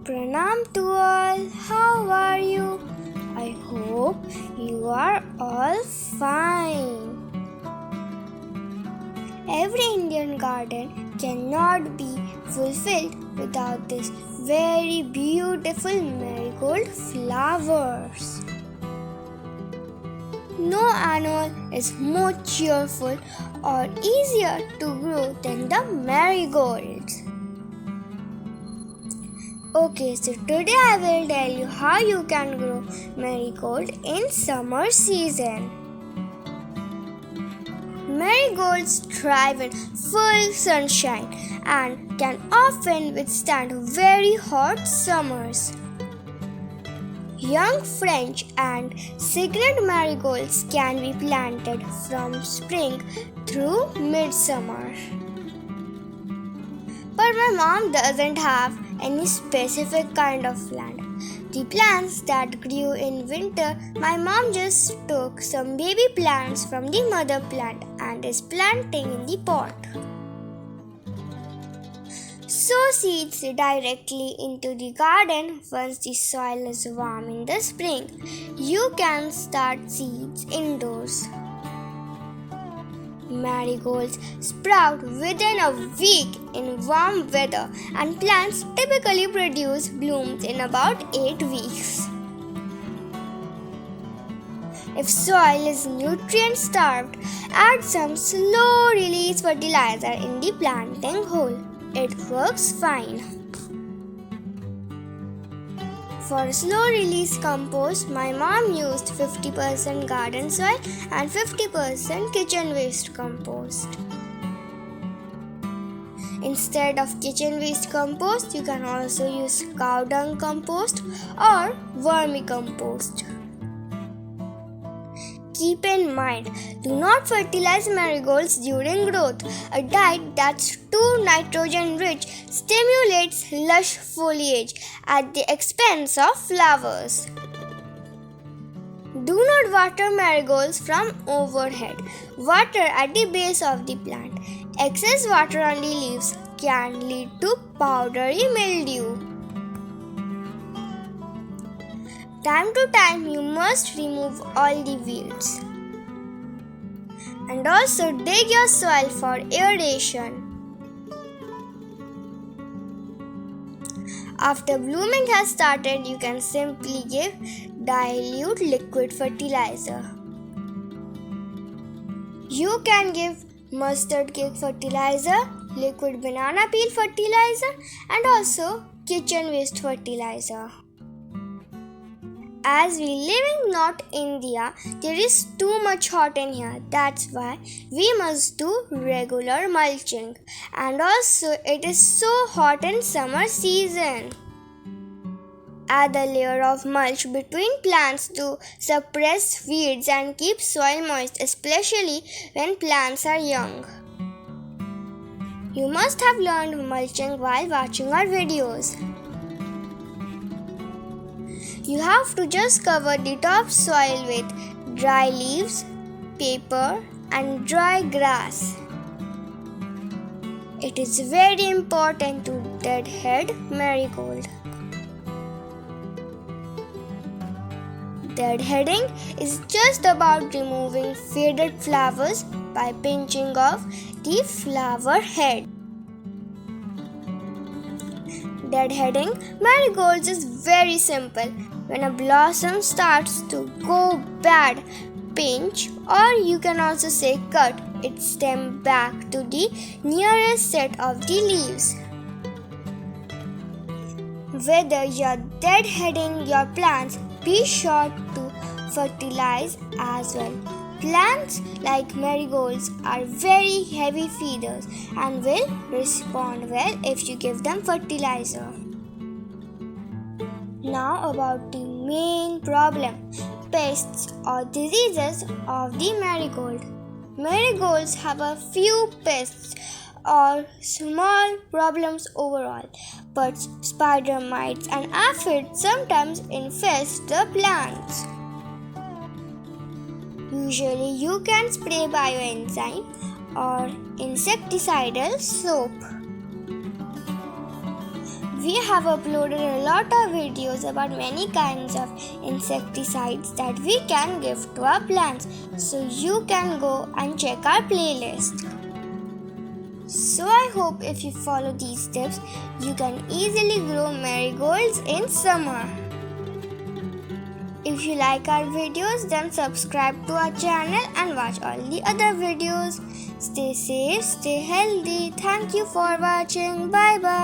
Pranam to all, how are you? I hope you are all fine. Every Indian garden cannot be fulfilled without this very beautiful marigold flowers. No animal is more cheerful or easier to grow than the marigolds. Okay, so today I will tell you how you can grow marigold in summer season. Marigolds thrive in full sunshine and can often withstand very hot summers. Young French and Signet marigolds can be planted from spring through midsummer. But my mom doesn't have any specific kind of land. The plants that grew in winter, my mom just took some baby plants from the mother plant and is planting in the pot. Sow seeds directly into the garden once the soil is warm in the spring. You can start seeds indoors. Marigolds sprout within a week in warm weather and plants typically produce blooms in about 8 weeks. If soil is nutrient starved, add some slow release fertilizer in the planting hole. It works fine. For slow release compost, my mom used 50% garden soil and 50% kitchen waste compost. Instead of kitchen waste compost, you can also use cow dung compost or vermicompost. Keep in mind, do not fertilize marigolds during growth. A diet that's too nitrogen rich stimulates lush foliage at the expense of flowers. Do not water marigolds from overhead. Water at the base of the plant. Excess water on the leaves can lead to powdery mildew. Time to time, you must remove all the weeds. And also dig your soil for aeration. After blooming has started, you can simply give dilute liquid fertilizer. You can give mustard cake fertilizer, liquid banana peel fertilizer, and also kitchen waste fertilizer. As we live in North India, there is too much hot in here. That's why we must do regular mulching. And also it is so hot in summer season. Add a layer of mulch between plants to suppress weeds and keep soil moist, especially when plants are young. You must have learned mulching while watching our videos. You have to just cover the top soil with dry leaves, paper, and dry grass. It is very important to deadhead marigold. Deadheading is just about removing faded flowers by pinching off the flower head. Deadheading marigolds is very simple. When a blossom starts to go bad, pinch, or you can also say cut its stem back to the nearest set of the leaves. Whether you're deadheading your plants, be sure to fertilize as well. Plants like marigolds are very heavy feeders and will respond well if you give them fertilizer. Now about the main problem, pests or diseases of the marigold. Marigolds have a few pests or small problems overall, but spider mites and aphids sometimes infest the plants. Usually you can spray Bioenzyme or insecticidal soap. We have uploaded a lot of videos about many kinds of insecticides that we can give to our plants, so you can go and check our playlist. So I hope if you follow these tips, you can easily grow marigolds in summer. If you like our videos, then subscribe to our channel and watch all the other videos. Stay safe, stay healthy. Thank you for watching. Bye bye.